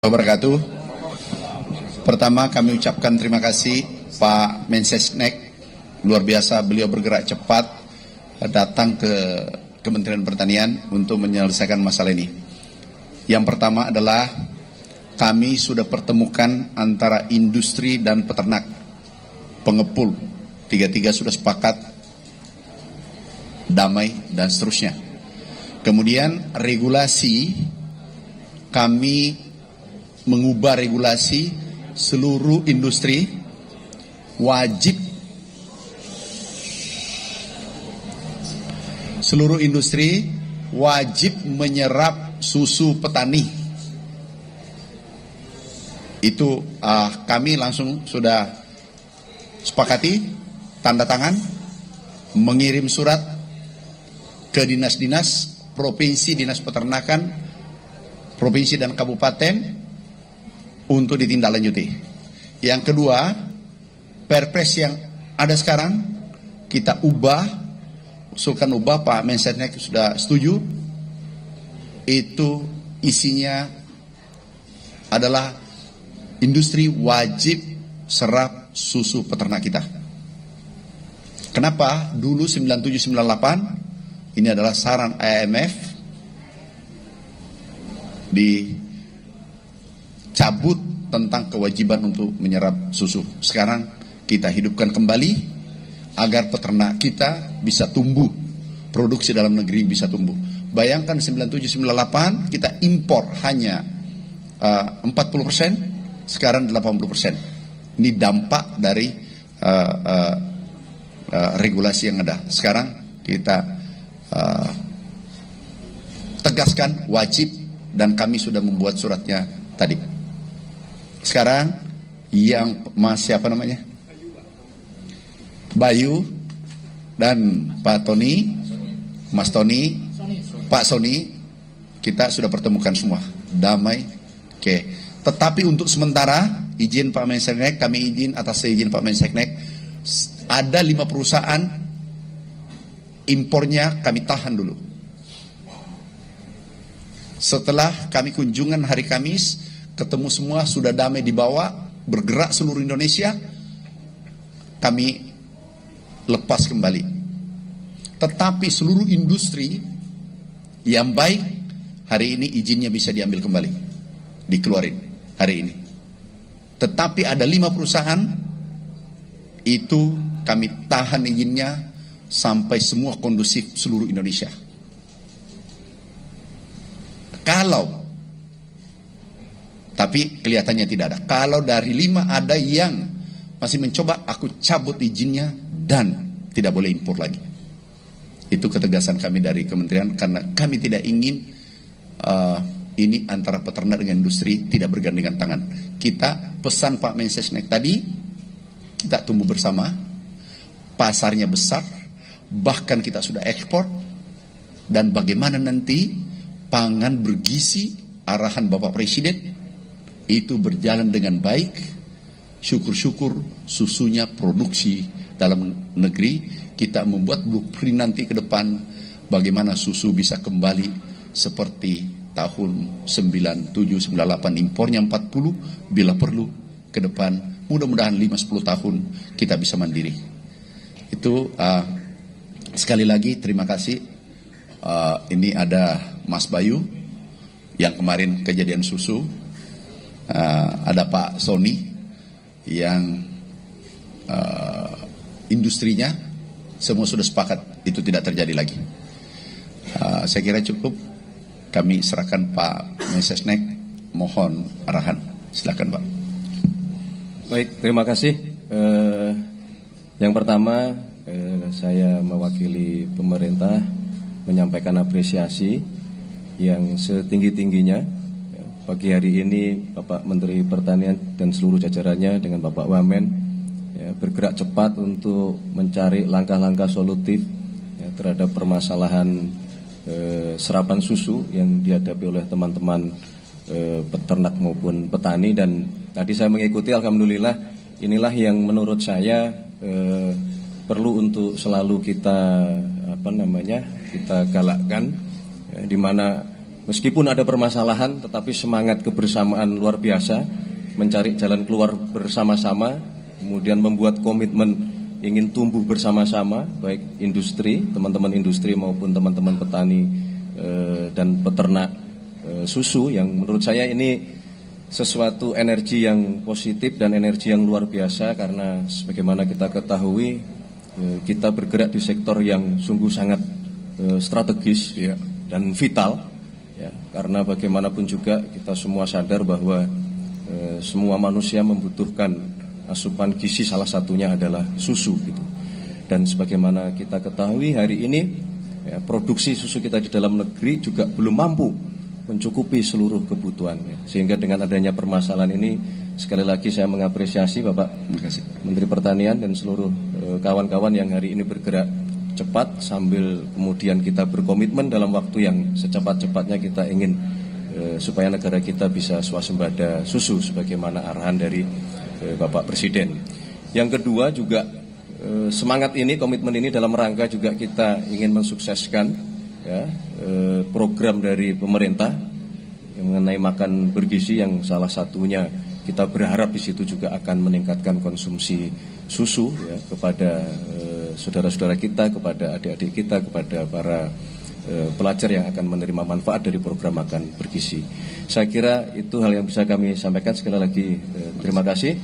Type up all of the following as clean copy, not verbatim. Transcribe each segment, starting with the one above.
Wabarakatuh. Pertama kami ucapkan terima kasih Pak Mensesnek, luar biasa beliau bergerak cepat datang ke Kementerian Pertanian untuk menyelesaikan masalah ini. Yang pertama adalah kami sudah pertemukan antara industri dan peternak, pengepul, tiga-tiga sudah sepakat, damai dan seterusnya. Kemudian regulasi, kami mengubah regulasi seluruh industri wajib menyerap susu petani. Itu kami langsung sudah sepakati, tanda tangan, mengirim surat ke dinas-dinas provinsi, dinas peternakan provinsi dan kabupaten untuk ditindaklanjuti. Yang kedua, Perpres yang ada sekarang kita usulkan ubah, Pak Mensesnek sudah setuju. Itu isinya adalah industri wajib serap susu peternak kita. Kenapa? Dulu 9798 ini adalah saran IMF dicabut tentang kewajiban untuk menyerap susu. Sekarang kita hidupkan kembali agar peternak kita bisa tumbuh, produksi dalam negeri bisa tumbuh. Bayangkan 9798 kita impor hanya 40%, sekarang 80%. Ini dampak dari regulasi yang ada. Sekarang kita tegaskan wajib, dan kami sudah membuat suratnya tadi. Sekarang yang siapa namanya? Bayu dan Pak Tony, Mas Tony, Pak Sony, kita sudah pertemukan semua, damai. Oke. Tetapi untuk sementara izin Pak Mensesnek, kami izin atas izin Pak Mensesnek, ada 5 perusahaan impornya kami tahan dulu. Setelah kami kunjungan hari Kamis, ketemu semua, sudah damai dibawa, bergerak seluruh Indonesia, kami lepas kembali. Tetapi seluruh industri yang baik, hari ini izinnya bisa diambil kembali, dikeluarin hari ini. Tetapi ada 5 perusahaan, itu kami tahan izinnya sampai semua kondusif seluruh Indonesia. Tapi kelihatannya tidak ada. Kalau dari 5 ada yang masih mencoba, aku cabut izinnya dan tidak boleh impor lagi. Itu ketegasan kami dari kementerian, karena kami tidak ingin ini antara peternak dengan industri tidak bergandengan tangan. Kita pesan Pak Mensesnek tadi, kita tumbuh bersama, pasarnya besar, bahkan kita sudah ekspor, dan bagaimana nanti pangan bergizi, arahan Bapak Presiden, itu berjalan dengan baik. Syukur-syukur susunya produksi dalam negeri. Kita membuat blueprint nanti ke depan, bagaimana susu bisa kembali seperti tahun 97-98, impornya 40, bila perlu ke depan, mudah-mudahan 5-10 tahun kita bisa mandiri. Itu sekali lagi terima kasih. Ini ada Mas Bayu yang kemarin kejadian susu, ada Pak Sony yang industrinya semua sudah sepakat itu tidak terjadi lagi. Saya kira cukup, kami serahkan Pak Mensesnek, mohon arahan. Silakan Pak. Baik, terima kasih. Yang pertama, saya mewakili pemerintah menyampaikan apresiasi yang setinggi-tingginya pagi hari ini Bapak Menteri Pertanian dan seluruh jajarannya dengan Bapak Wamen bergerak cepat untuk mencari langkah-langkah solutif terhadap permasalahan serapan susu yang dihadapi oleh teman-teman peternak maupun petani. Dan tadi saya mengikuti, alhamdulillah inilah yang menurut saya perlu untuk selalu kita kita galakkan, di mana Meskipun ada permasalahan, tetapi semangat kebersamaan luar biasa, mencari jalan keluar bersama-sama, kemudian membuat komitmen ingin tumbuh bersama-sama, baik industri, teman-teman industri maupun teman-teman petani dan peternak susu, yang menurut saya ini sesuatu energi yang positif dan energi yang luar biasa, karena sebagaimana kita ketahui kita bergerak di sektor yang sungguh sangat strategis ya, dan vital ya, karena bagaimanapun juga kita semua sadar bahwa semua manusia membutuhkan asupan gizi, salah satunya adalah susu gitu. Dan sebagaimana kita ketahui hari ini ya, produksi susu kita di dalam negeri juga belum mampu mencukupi seluruh kebutuhan ya. Sehingga dengan adanya permasalahan ini, sekali lagi saya mengapresiasi Bapak Menteri Pertanian dan seluruh kawan-kawan yang hari ini bergerak cepat, sambil kemudian kita berkomitmen dalam waktu yang secepat-cepatnya kita ingin supaya negara kita bisa swasembada susu sebagaimana arahan dari Bapak Presiden. Yang kedua juga semangat ini, komitmen ini dalam rangka juga kita ingin mensukseskan ya, program dari pemerintah yang mengenai makan bergizi, yang salah satunya kita berharap di situ juga akan meningkatkan konsumsi susu ya, kepada saudara-saudara kita, kepada adik-adik kita, kepada para pelajar yang akan menerima manfaat dari program makan bergizi. Saya kira itu hal yang bisa kami sampaikan. Sekali lagi terima kasih.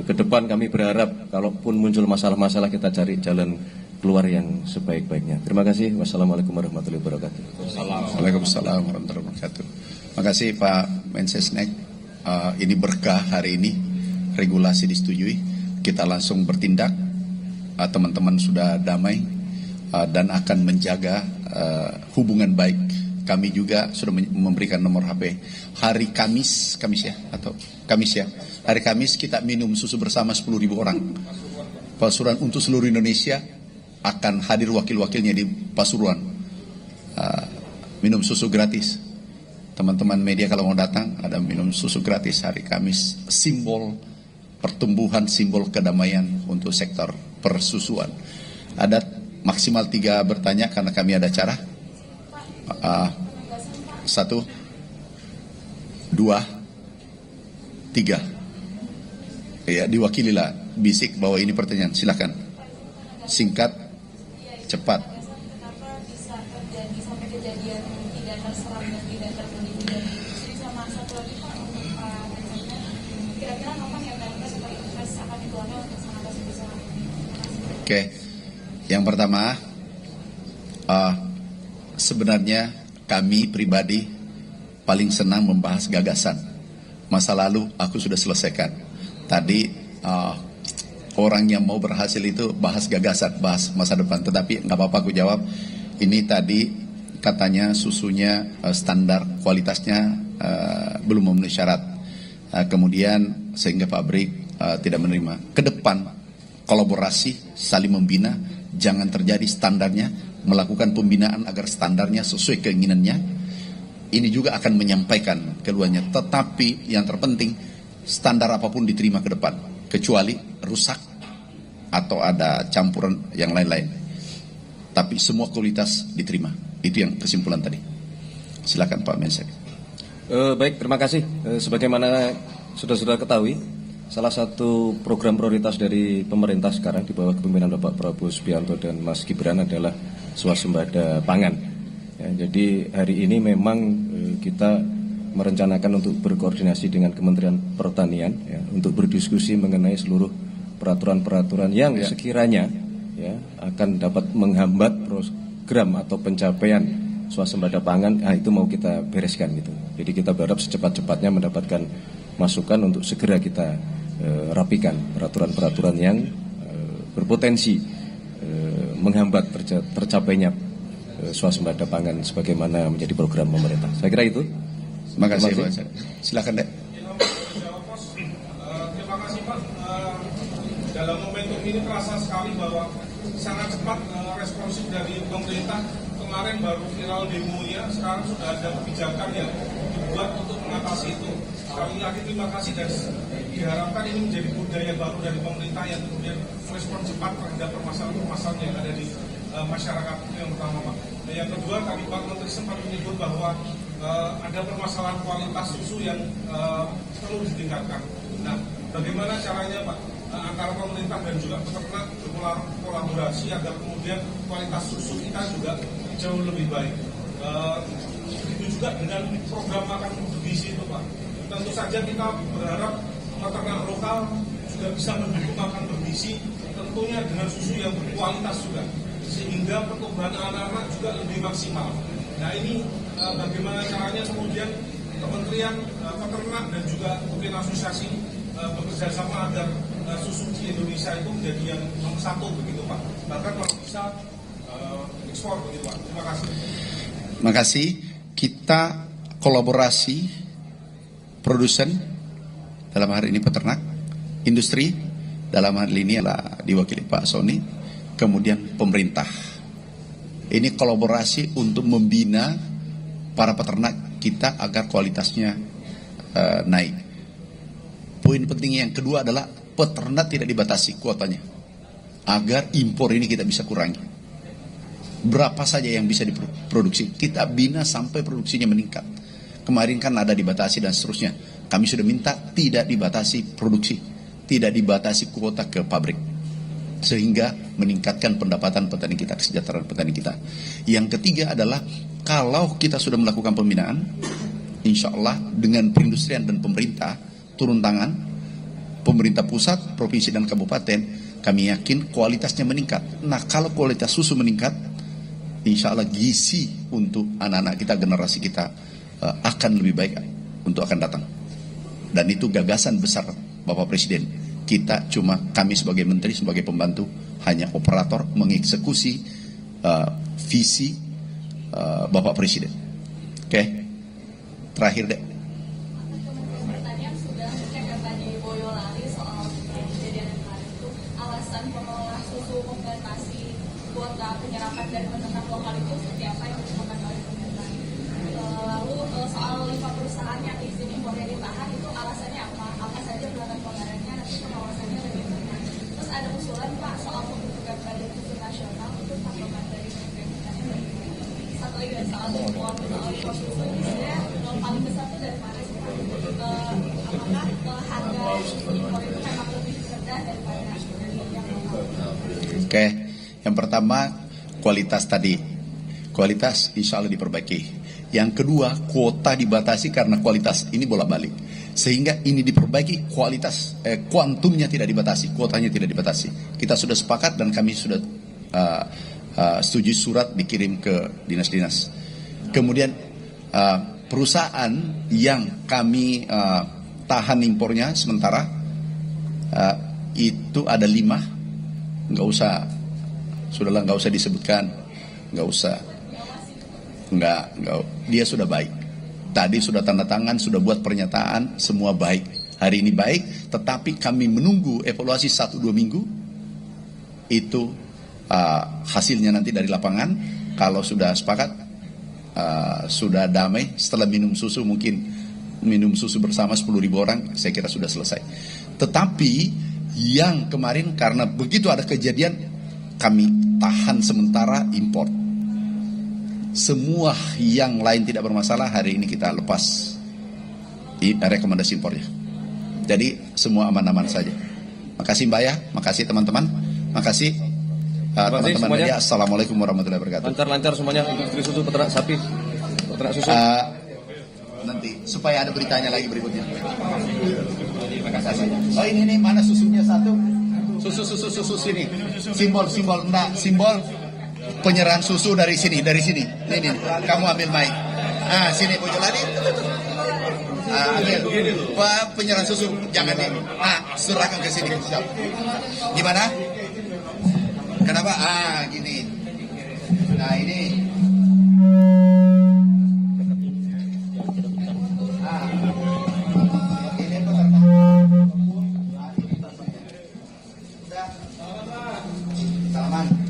Ke depan kami berharap kalaupun muncul masalah-masalah kita cari jalan keluar yang sebaik-baiknya. Terima kasih. Wassalamualaikum warahmatullahi wabarakatuh. Waalaikumsalam warahmatullahi wabarakatuh. Terima kasih Pak Mensesnek. Ini berkah hari ini, regulasi disetujui, kita langsung bertindak. Teman-teman sudah damai dan akan menjaga hubungan baik. Kami juga sudah memberikan nomor HP. Hari Kamis ya, atau Kamis ya. Hari Kamis kita minum susu bersama 10.000 orang. Pasuruan untuk seluruh Indonesia akan hadir wakil-wakilnya di Pasuruan. Minum susu gratis. Teman-teman media kalau mau datang, ada minum susu gratis hari Kamis. Simbol pertumbuhan, simbol kedamaian untuk sektor persusuan. Ada maksimal 3 bertanya karena kami ada acara. 1, 2, 3. Ya, diwakililah bisik bahwa ini pertanyaan. Silakan. Singkat, cepat. Kenapa bisa terjadi sampai kejadian tidak terserap dan tidak terlindungi? Jadi sama satu lagi Pak, untuk Pak Presiden, kira-kira kapan ya PLK sebagai invest akan dikeluarkan untuk mengatasi bersama? Oke, yang pertama, sebenarnya kami pribadi paling senang membahas gagasan. Masa lalu aku sudah selesaikan. Tadi orang yang mau berhasil itu bahas gagasan, bahas masa depan. Tetapi nggak apa-apa aku jawab. Ini tadi katanya susunya standar kualitasnya belum memenuhi syarat. Kemudian sehingga pabrik tidak menerima. Ke depan kolaborasi, saling membina, jangan terjadi standarnya, melakukan pembinaan agar standarnya sesuai keinginannya. Ini juga akan menyampaikan keluarnya. Tetapi yang terpenting, standar apapun diterima ke depan, kecuali rusak atau ada campuran yang lain-lain. Tapi semua kualitas diterima. Itu yang kesimpulan tadi. Silakan Pak Mensek. Baik, terima kasih. Sebagaimana sudah ketahui, salah satu program prioritas dari pemerintah sekarang di bawah kepemimpinan Bapak Prabowo Subianto dan Mas Gibran adalah swasembada pangan. Ya, jadi hari ini memang kita merencanakan untuk berkoordinasi dengan Kementerian Pertanian ya, untuk berdiskusi mengenai seluruh peraturan-peraturan yang sekiranya ya, akan dapat menghambat program atau pencapaian swasembada pangan. Itu mau kita bereskan gitu. Jadi kita berharap secepat-cepatnya mendapatkan masukan untuk segera kita rapikan peraturan-peraturan yang berpotensi menghambat tercapainya swasembada pangan sebagaimana menjadi program pemerintah. Saya kira itu. Terima kasih Pak. Silakan Dek. Terima kasih Pak. Dalam momentum ini terasa sekali bahwa sangat cepat responsif dari pemerintah. Kemarin baru viral demonya, sekarang sudah ada kebijakan yang dibuat untuk mengatasi itu. Sekali lagi terima kasih dan diharapkan ini menjadi budaya baru dari pemerintah yang kemudian merespon cepat terhadap permasalahan-permasalahan yang ada di masyarakat. Itu yang pertama Pak. Dan yang kedua, tadi Pak Menteri sempat menyebut bahwa ada permasalahan kualitas susu yang perlu ditingkatkan. Nah, bagaimana caranya Pak antara pemerintah dan juga peternak berkolaborasi agar kemudian kualitas susu kita juga jauh lebih baik. Itu juga dengan program makan bergizi itu Pak. Tentu saja kita berharap peternak lokal juga bisa mendukung makan bergizi, tentunya dengan susu yang berkualitas juga, sehingga pertumbuhan anak-anak juga lebih maksimal. Nah ini bagaimana caranya kemudian Kementerian Peternak dan juga mungkin asosiasi bekerja sama agar susu di Indonesia itu menjadi yang nomor satu begitu Pak. Bahkan kalau bisa ekspor begitu Pak. Terima kasih. Terima kasih. Kita kolaborasi produsen dalam hari ini peternak, industri dalam hal ini adalah diwakili Pak Sony, kemudian pemerintah. Ini kolaborasi untuk membina para peternak kita agar kualitasnya naik. Poin penting yang kedua adalah peternak tidak dibatasi kuotanya, agar impor ini kita bisa kurangi. Berapa saja yang bisa diproduksi, kita bina sampai produksinya meningkat. Kemarin kan ada dibatasi dan seterusnya. Kami sudah minta tidak dibatasi produksi, tidak dibatasi kuota ke pabrik, sehingga meningkatkan pendapatan petani kita, kesejahteraan petani kita. Yang ketiga adalah kalau kita sudah melakukan pembinaan, insya Allah dengan perindustrian dan pemerintah turun tangan, pemerintah pusat, provinsi dan kabupaten, kami yakin kualitasnya meningkat. Nah kalau kualitas susu meningkat, insya Allah gizi untuk anak-anak kita, generasi kita akan lebih baik untuk akan datang. Dan itu gagasan besar Bapak Presiden. Kami sebagai menteri, sebagai pembantu, hanya operator mengeksekusi visi Bapak Presiden. Oke. Terakhir deh. Pertanyaan sudah cek tadi Boyolali soal kejadian kemarin itu, alasan pengelola susu membatasi kuota penyerapan dari peternak lokal itu seperti apa yang dilakukan oleh pemerintah? Lalu soal 5 perusahaan yang izin impornya ditahan itu alasannya apa? Apa saja belakang pelanggarannya, nanti pengawasannya bagaimana? Terus ada usulan Pak soal pembentukan badan susu nasional itu tanggapan dari Kementerian Pertanian. Satu lagi soal impor susu ini paling besar itu dari mana sih Pak? Apakah harga impor itu memang lebih rendah daripada yang lokal? Oke. Yang pertama kualitas tadi. Kualitas insya Allah diperbaiki. Yang kedua, kuota dibatasi karena kualitas ini bolak-balik. Sehingga ini diperbaiki, kualitas, kuantumnya tidak dibatasi, kuotanya tidak dibatasi. Kita sudah sepakat dan kami sudah setuju surat dikirim ke dinas-dinas. Kemudian perusahaan yang kami tahan impornya sementara itu ada 5, nggak usah disebutkan, nggak usah. Enggak, dia sudah baik. Tadi sudah tanda tangan, sudah buat pernyataan, semua baik. Hari ini baik, tetapi kami menunggu evaluasi 1-2 minggu. Itu hasilnya nanti dari lapangan. Kalau sudah sepakat, sudah damai, setelah minum susu mungkin minum susu bersama 10.000 orang, saya kira sudah selesai. Tetapi yang kemarin karena begitu ada kejadian, kami tahan sementara impor. Semua yang lain tidak bermasalah, hari ini kita lepas rekomendasi impornya. Jadi semua aman-aman saja. Makasih Mbak ya, makasih teman-teman, makasih teman-teman media. Assalamualaikum warahmatullahi wabarakatuh. Lancar-lancar semuanya industri susu, peternak sapi, peternak susu. Nanti supaya ada beritanya lagi berikutnya. Terima kasih. Oh ini mana susunya satu? Susu sini. Simbol enggak, simbol penyerahan susu dari sini. Ini, kamu ambil mic. Sini Boyolali. Ambil. Penyerahan susu jangan ini. Serahkan ke sini. Gimana? Kenapa? Gini. Nah, ini. Ini peternak. Salaman.